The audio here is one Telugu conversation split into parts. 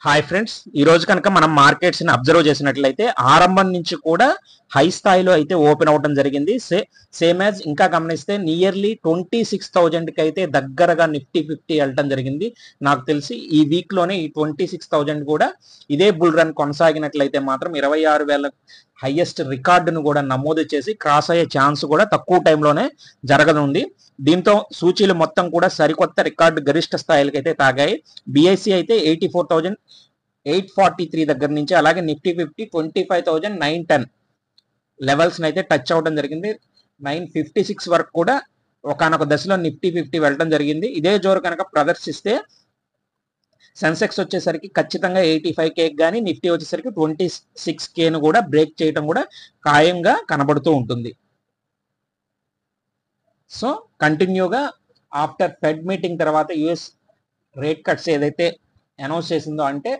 హాయ్ ఫ్రెండ్స్, ఈ రోజు కనుక మనం మార్కెట్స్ ని అబ్జర్వ్ చేసినట్లయితే ఆరంభం నుంచి కూడా హై స్థాయిలో అయితే ఓపెన్ అవడం జరిగింది. సేమ్ యాజ్ ఇంకా గమనిస్తే నియర్లీ 26,000 కి అయితే దగ్గరగా నిఫ్టీ 50 వెళ్ళటం జరిగింది. నాకు తెలిసి ఈ వీక్ లోనే ఈ 26,000 కూడా ఇదే బుల్ రన్ కొనసాగినట్లయితే మాత్రం 26,000 హైయెస్ట్ రికార్డును కూడా నమోదు చేసి క్రాస్ అయ్యే ఛాన్స్ కూడా తక్కువ టైంలోనే జరగనుంది. దీంతో సూచీలు మొత్తం కూడా సరికొత్త రికార్డు గరిష్ట స్థాయిలకు అయితే తాగాయి. బిఐసి అయితే 84,843 దగ్గర నుంచి, అలాగే నిఫ్టీ 50 25,910 లెవెల్స్ అయితే టచ్ అవడం జరిగింది. 956 వరకు కూడా ఒకనొక దశలో నిఫ్టీ 50 వెళ్ళడం జరిగింది. ఇదే జోరు కనుక ప్రదర్శిస్తే సెన్సెక్స్ వచ్చేసరికి ఖచ్చితంగా 85K కానీ, నిఫ్టీ వచ్చేసరికి 26K కూడా బ్రేక్ చేయడం కూడా ఖాయంగా కనబడుతూ ఉంటుంది. సో కంటిన్యూగా ఆఫ్టర్ ఫెడ్ మీటింగ్ తర్వాత యుఎస్ రేట్ కట్స్ ఏదైతే అనౌన్స్ చేసిందో, అంటే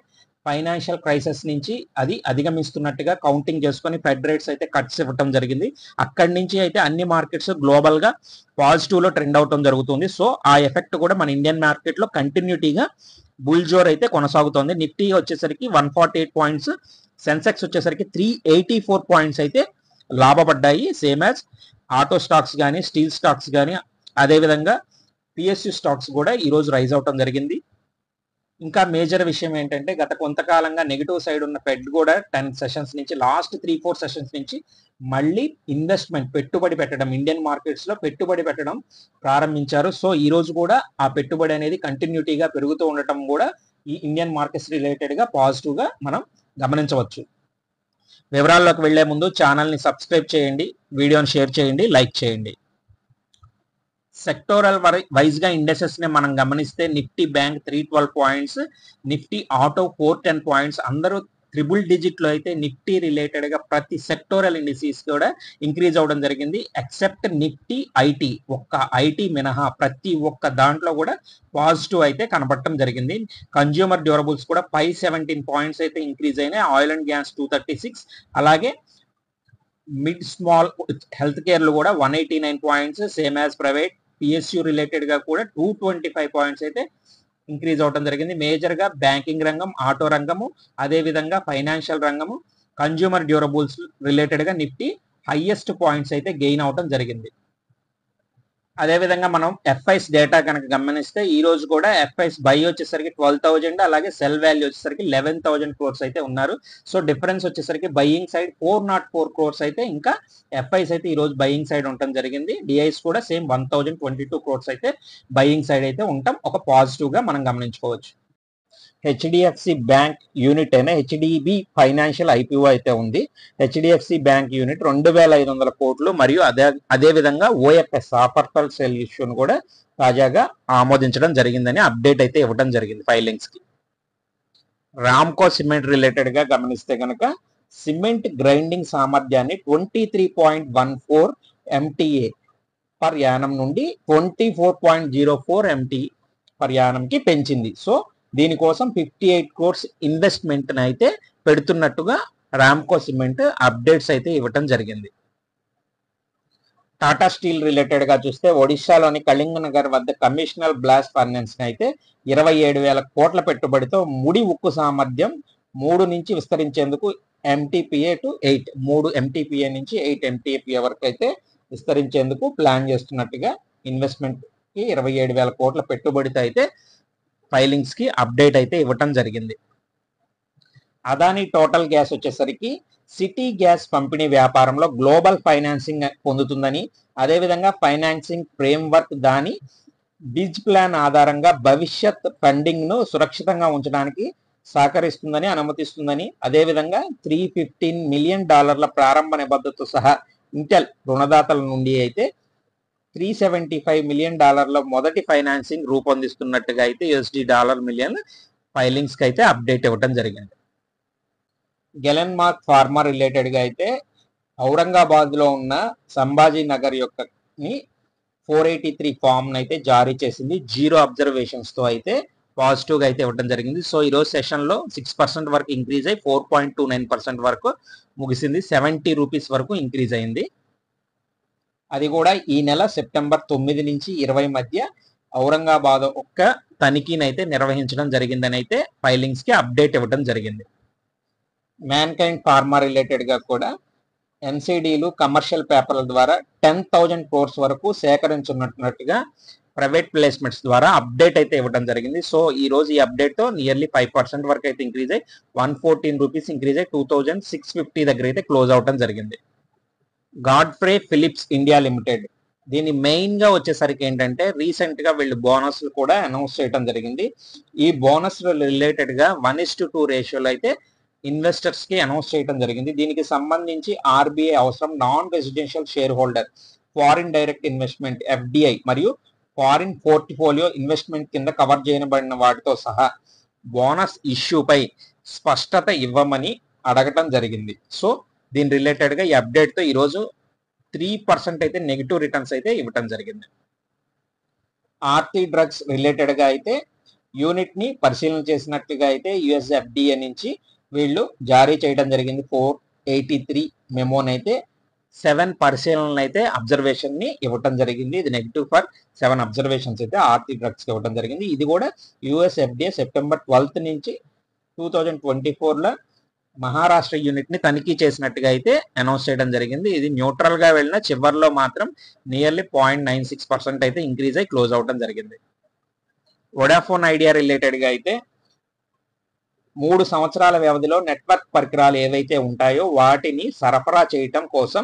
ఫైనాన్షియల్ క్రైసిస్ నుంచి అది అధిగమిస్తున్నట్టుగా కౌంటింగ్ చేసుకొని ఫెడ్ రేట్స్ అయితే కట్స్ ఇవ్వటం జరిగింది. అక్కడి నుంచి అయితే అన్ని మార్కెట్స్ గ్లోబల్ గా పాజిటివ్ లో ట్రెండ్ అవటం జరుగుతుంది. సో ఆ ఎఫెక్ట్ కూడా మన ఇండియన్ మార్కెట్ లో కంటిన్యూటీగా బుల్ జోర్ అయితే కొనసాగుతోంది. నిఫ్టీ వచ్చేసరికి 148 పాయింట్స్, సెన్సెక్స్ వచ్చేసరికి 384 పాయింట్స్ అయితే లాభపడ్డాయి. సేమ్ యాజ్ ఆటో స్టాక్స్ కానీ, స్టీల్ స్టాక్స్ కానీ, అదేవిధంగా పిఎస్యు స్టాక్స్ కూడా ఈరోజు రైజ్ అవటం జరిగింది. ఇంకా మేజర్ విషయం ఏంటంటే, గత కొంతకాలంగా నెగిటివ్ సైడ్ ఉన్న ఫెడ్ కూడా 10 సెషన్స్ నుంచి, లాస్ట్ 3-4 సెషన్స్ నుంచి మళ్ళీ ఇన్వెస్ట్మెంట్ పెట్టుబడి పెట్టడం, ఇండియన్ మార్కెట్స్ లో పెట్టుబడి పెట్టడం ప్రారంభించారు. సో ఈ రోజు కూడా ఆ పెట్టుబడి అనేది కంటిన్యూటీగా పెరుగుతూ ఉండటం కూడా ఈ ఇండియన్ మార్కెట్స్ రిలేటెడ్ గా పాజిటివ్ గా మనం గమనించవచ్చు. వివరాల్లోకి వెళ్లే ముందు ఛానల్ ని సబ్స్క్రైబ్ చేయండి, వీడియోని షేర్ చేయండి, లైక్ చేయండి. సెక్టోరల్ వైజ్ గా ఇండెక్సెస్ ని మనం గమనిస్తే Nifty bank 312 points, Nifty auto 410 points, అందరూ ట్రిపుల్ డిజిట్ లో అయితే నిఫ్టీ రిలేటెడ్ గా ప్రతి సెక్టోరల్ ఇండిసీస్ కూడా ఇంక్రీజ్ అవడం జరిగింది. ఎక్సెప్ట్ నిఫ్టీ ఐటీ, ఒక్క ఐటీ మినహా ప్రతి ఒక్క దాంట్లో కూడా పాజిటివ్ అయితే కనబడటం జరిగింది. కన్జ్యూమర్ డ్యూరబుల్స్ కూడా 517 పాయింట్స్ అయితే ఇంక్రీజ్ అయినాయి. ఆయిల్ అండ్ గ్యాస్ 236, అలాగే మిడ్ స్మాల్ హెల్త్ కేర్ లో కూడా 189 points, same as private. PSU related గా కూడా 225 పాయింట్స్ అయితే ఇంక్రీజ్ అవడం జరిగింది. మేజర్ గా బ్యాంకింగ్ రంగం, ఆటో రంగము, అదే విధంగా ఫైనాన్షియల్ రంగము, కన్జ్యూమర్ డ్యూరబుల్స్ రిలేటెడ్ గా నిఫ్టీ హైయెస్ట్ పాయింట్స్ అయితే గెయిన్ అవడం జరిగింది. అదే విధంగా మనం ఎఫ్ఐస్ డేటా కనుక గమనిస్తే ఈ రోజు కూడా ఎఫ్ఐస్ బై వచ్చేసరికి 12,000, అలాగే సెల్ వాల్యూ వచ్చేసరికి 11,000 క్రోర్స్ అయితే ఉన్నారు. సో డిఫరెన్స్ వచ్చేసరికి బయింగ్ సైడ్ 404 క్రోర్స్ అయితే ఇంకా ఎఫ్ఐస్ అయితే ఈ రోజు బయింగ్ సైడ్ ఉండటం జరిగింది. డిఐస్ కూడా సేమ్ 1,022 క్రోర్స్ అయితే బయింగ్ సైడ్ అయితే ఉండటం ఒక పాజిటివ్ గా మనం గమనించుకోవచ్చు. హెచ్డిఎఫ్సి బ్యాంక్ యూనిట్ అయిన హెచ్డిబి ఫైనాన్షియల్ ఐపీఓ అయితే ఉంది. హెచ్డిఎఫ్సి బ్యాంక్ యూనిట్ 2,500 కోట్లు, మరియు అదే విధంగా ఓఎఫ్ఎస్ ఆఫర్ ఫర్ సేల్ ఇష్యూను కూడా తాజాగా ఆమోదించడం జరిగిందని అప్డేట్ అయితే ఇవ్వడం జరిగింది ఫైలింగ్స్ కి. రామ్కో సిమెంట్ రిలేటెడ్ గా గమనిస్తే కనుక సిమెంట్ గ్రైండింగ్ సామర్థ్యాన్ని 23.14 MTA పర్ యానం నుండి 24.04 MT పర్ యానం కి పెంచింది. సో దీనికోసం 58 క్రోర్స్ ఇన్వెస్ట్మెంట్ అయితే పెడుతున్నట్టుగా రామ్కో సిమెంట్ అప్డేట్స్ అయితే ఇవ్వటం జరిగింది. టాటా స్టీల్ రిలేటెడ్ గా చూస్తే ఒడిశాలోని కళింగనగర్ వద్ద కమిషనల్ బ్లాస్ట్ ఫర్నెన్స్ అయితే 27,000 కోట్ల పెట్టుబడితో ముడి ఉక్కు సామర్థ్యం 3 నుంచి విస్తరించేందుకు MTPA టు 8, 3 MTPA నుంచి 8 MTPA వరకు అయితే విస్తరించేందుకు ప్లాన్ చేస్తున్నట్టుగా ఇన్వెస్ట్మెంట్ కి 27,000 కోట్ల పెట్టుబడితో అయితే ఫైలింగ్స్ కి అప్డేట్ అయితే ఇవ్వటం జరిగింది. అదానీ టోటల్ గ్యాస్ వచ్చేసరికి సిటీ గ్యాస్ పంపిణీ వ్యాపారంలో గ్లోబల్ ఫైనాన్సింగ్ పొందుతుందని, అదేవిధంగా ఫైనాన్సింగ్ ఫ్రేమ్వర్క్ దాని బిజ్ ప్లాన్ ఆధారంగా భవిష్యత్ ఫండింగ్ ను సురక్షితంగా ఉంచడానికి సహకరిస్తుందని అనుమతిస్తుందని, అదేవిధంగా $315 మిలియన్ ప్రారంభ నిబద్ధతతో సహా ఇంటెల్ రుణదాతల నుండి అయితే $375 మిలియన్ మొదటి ఫైనాన్సింగ్ రూపొందిస్తున్నట్టుగా అయితే $1 మిలియన్ ఫైలింగ్స్ కి అయితే అప్డేట్ ఇవ్వడం జరిగింది. గెలెన్ మార్క్ ఫార్మా రిలేటెడ్ గా అయితే ఔరంగాబాద్ లో ఉన్న సంభాజీ నగర్ యొక్క 483 ఫామ్ అయితే జారీ చేసింది. 0 అబ్జర్వేషన్స్ తో అయితే పాజిటివ్ గా అయితే ఇవ్వడం జరిగింది. సో ఈ రోజు సెషన్ లో 6% వరకు ఇంక్రీజ్ అయ్యి 4.29% వరకు ముగిసింది. 70 రూపీస్ వరకు ఇంక్రీజ్ అయింది. అది కూడా ఈ నెల సెప్టెంబర్ 9 నుంచి 20 మధ్య ఔరంగాబాద్ ఒక్క తనిఖీని అయితే నిర్వహించడం జరిగిందని అయితే ఫైలింగ్స్ కి అప్డేట్ ఇవ్వడం జరిగింది. మ్యాన్కైండ్ ఫార్మా రిలేటెడ్ గా కూడా ఎన్సిడీలు కమర్షియల్ పేపర్ల ద్వారా 10,000 crores వరకు సేకరించున్నట్టుగా ప్రైవేట్ ప్లేస్మెంట్స్ ద్వారా అప్డేట్ అయితే ఇవ్వడం జరిగింది. సో ఈ రోజు ఈ అప్డేట్ తో నియర్లీ 5% వరకు అయితే ఇంక్రీజ్ అయ్యి 114 రూపీస్ ఇంక్రీజ్ అయ్యి 2650 దగ్గర అయితే క్లోజ్ అవడం జరిగింది. గాడ్ఫ్రే ఫిలిప్స్ ఇండియా లిమిటెడ్, దీని మెయిన్ గా వచ్చేసరికి ఏంటంటే రీసెంట్ గా వీళ్ళు బోనస్ కూడా అనౌన్స్ చేయడం జరిగింది. ఈ బోనస్ రిలేటెడ్ గా 1:2 రేషియోలో అయితే ఇన్వెస్టర్స్ కి అనౌన్స్ చేయడం జరిగింది. దీనికి సంబంధించి ఆర్బీఐ అవసరం non residential share holder, foreign direct investment FDI మరియు ఫారిన్ పోర్ట్ఫోలియో ఇన్వెస్ట్మెంట్ కింద కవర్ చేయబడిన వాటితో సహా బోనస్ ఇష్యూపై స్పష్టత ఇవ్వమని అడగటం జరిగింది. సో దీని రిలేటెడ్ గా ఈ అప్డేట్ తో ఈరోజు 3% అయితే నెగిటివ్ రిటర్న్స్ అయితే ఇవ్వటం జరిగింది. ఆర్తి డ్రగ్స్ రిలేటెడ్ గా అయితే యూనిట్ ని పరిశీలన చేసినట్లుగా అయితే యుఎస్ ఎఫ్డిఏ నుంచి వీళ్ళు జారీ చేయడం జరిగింది. 483 మెమోనైతే 7 పరిశీలనలు అయితే అబ్జర్వేషన్ ని ఇవ్వటం జరిగింది. ఇది నెగిటివ్ ఫర్ 7 అబ్జర్వేషన్స్ అయితే ఆర్తి డ్రగ్స్ కి ఇవ్వడం జరిగింది. ఇది కూడా యుఎస్ ఎఫ్డిఏ September 12th నుంచి 2024లో మహారాష్ట్ర యూనిట్ ని తనిఖీ చేసినట్టుగా అయితే అనౌన్స్ చేయడం జరిగింది. ఇది న్యూట్రల్ గా వెళ్ళిన చివరిలో మాత్రం నియర్లీ 0.96% అయితే ఇంక్రీజ్ అయి క్లోజ్ అవడం జరిగింది. వొడాఫోన్ ఐడియా రిలేటెడ్ గా అయితే 3 సంవత్సరాల వ్యవధిలో నెట్వర్క్ పరికరాలు ఏవైతే ఉంటాయో వాటిని సరఫరా చేయటం కోసం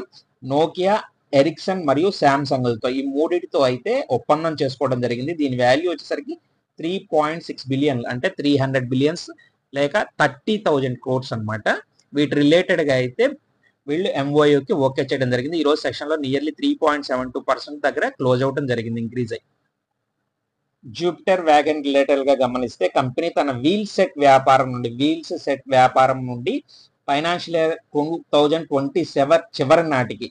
నోకియా, ఎరిక్సన్ మరియు శాంసంగ్లతో ఈ మూడిటితో అయితే ఒప్పందం చేసుకోవడం జరిగింది. దీని వాల్యూ వచ్చేసరికి 3.6 బిలియన్ అంటే 300 బిలియన్స్ లేక 30,000 crores అన్నమాట. వీటి రిలేటెడ్ గా అయితే వీళ్ళు ఎంఓయూకి ఓకే చేయడం జరిగింది. ఈ రోజు సెషన్ లో నియర్లీ 3.72% దగ్గర క్లోజ్ అవడం జరిగింది ఇంక్రీజ్ అయ్యి. జూపిటర్ వ్యాగన్ రిలేటెడ్ గా గమనిస్తే కంపెనీ తన వీల్స్ సెట్ వ్యాపారం నుండి ఫైనాన్షియల్ ఇయర్ 2027 చివరి నాటికి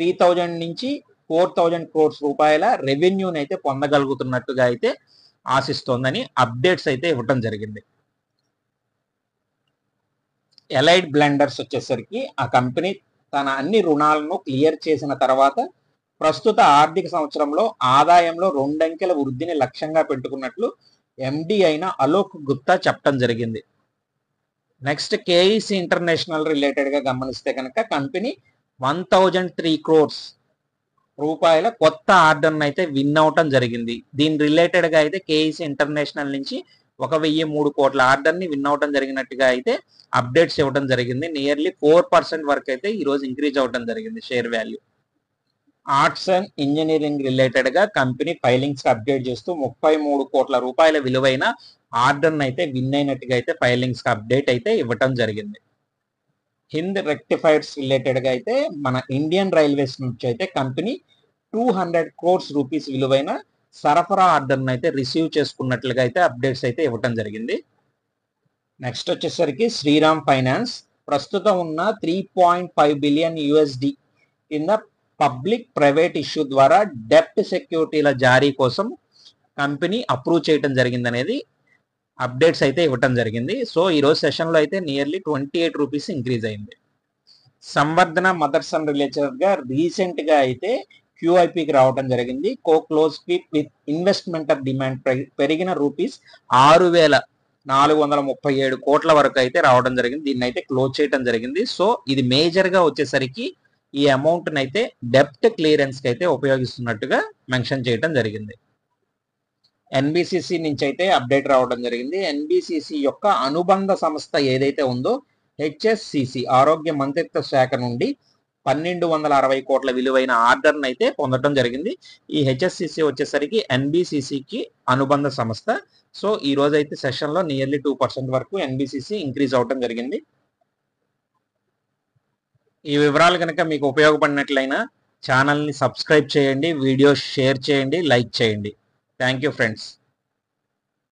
3,000 నుంచి 4,000 crores రూపాయల రెవెన్యూని అయితే పొందగలుగుతున్నట్టుగా అయితే ఆశిస్తోందని అప్డేట్స్ అయితే ఇవ్వడం జరిగింది. ఎలైడ్ బ్లెండర్స్ వచ్చేసరికి ఆ కంపెనీ తన అన్ని రుణాలను క్లియర్ చేసిన తర్వాత ప్రస్తుత ఆర్థిక సంవత్సరంలో ఆదాయంలో 2 అంకెల వృద్ధిని లక్ష్యంగా పెట్టుకున్నట్లు ఎండి అయిన అలోక్ గుప్తా చెప్పడం జరిగింది. నెక్స్ట్ కేఈసి ఇంటర్నేషనల్ రిలేటెడ్ గా గమనిస్తే కనుక కంపెనీ 1,003 crores రూపాయల కొత్త ఆర్డర్ అయితే విన్ అవటం జరిగింది. దీని రిలేటెడ్ గా అయితే కేఈసి ఇంటర్నేషనల్ నుంచి 1,003 కోట్ల ఆర్డర్ ని విన్ అవటం జరిగినట్టుగా అయితే అప్డేట్స్ ఇవ్వడం జరిగింది. నియర్లీ 4% వరకు అయితే ఈ రోజు ఇంక్రీజ్ అవడం జరిగింది share value. Arts and engineering related గా కంపెనీ ఫైలింగ్స్ అప్డేట్ చేస్తూ 33 కోట్ల రూపాయల విలువైన ఆర్డర్ అయితే విన్ అయినట్టుగా అయితే ఫైలింగ్స్ అప్డేట్ అయితే ఇవ్వటం జరిగింది. హింద్ రెక్టిఫైర్స్ రిలేటెడ్ గా అయితే మన ఇండియన్ రైల్వేస్ నుంచి అయితే కంపెనీ 200 crores రూపీస్ విలువైన సరఫరా ఆర్డర్ అయితే రిసీవ్ చేసుకున్నట్లుగా అయితే అప్డేట్స్ అయితే ఇవ్వటం జరిగింది. నెక్స్ట్ వచ్చేసరికి శ్రీరామ్ ఫైనాన్స్ ప్రస్తుతం ఉన్న 3.5 బిలియన్ యూఎస్డి కింద పబ్లిక్ ప్రైవేట్ ఇష్యూ ద్వారా డెప్ట్ సెక్యూరిటీల జారీ కోసం కంపెనీ అప్రూవ్ చేయడం జరిగింది అనేది అప్డేట్స్ అయితే ఇవ్వటం జరిగింది. సో ఈ రోజు సెషన్ లో అయితే నియర్లీ 28 రూపీస్ ఇంక్రీజ్ అయింది. సంవర్ధన మదర్సన్ రిలేటెడ్ గా రీసెంట్ గా అయితే క్యూఐపికి రావడం జరిగింది. క్లోజ్ విత్ ఇన్వెస్ట్మెంట్ డిమాండ్ పెరిగిన రూపీస్ 6,437 కోట్ల వరకు అయితే రావడం జరిగింది. దీన్ని అయితే క్లోజ్ చేయడం జరిగింది. సో ఇది మేజర్ గా వచ్చేసరికి ఈ అమౌంట్ అయితే డెప్ట్ క్లియరెన్స్ కి అయితే ఉపయోగిస్తున్నట్టుగా మెన్షన్ చేయడం జరిగింది. ఎన్బిసిసి నుంచి అయితే అప్డేట్ రావడం జరిగింది. ఎన్బిసిసి యొక్క అనుబంధ సంస్థ ఏదైతే ఉందో హెచ్ఎస్సిసి ఆరోగ్య మంత్రిత్వ శాఖ నుండి 1,260 కోట్ల విలువైన ఆర్డర్ అయితే పొందడం జరిగింది. ఈ హెచ్ఎస్సిసి వచ్చేసరికి ఎన్బిసిసికి అనుబంధ సంస్థ. సో ఈ రోజు అయితే సెషన్ లో నియర్లీ 2% వరకు ఎన్బిసిసి ఇంక్రీజ్ అవడం జరిగింది. ఈ వివరాలు కనుక మీకు ఉపయోగపడినట్లయినా ఛానల్ని సబ్స్క్రైబ్ చేయండి, వీడియో షేర్ చేయండి, లైక్ చేయండి. Thank you friends.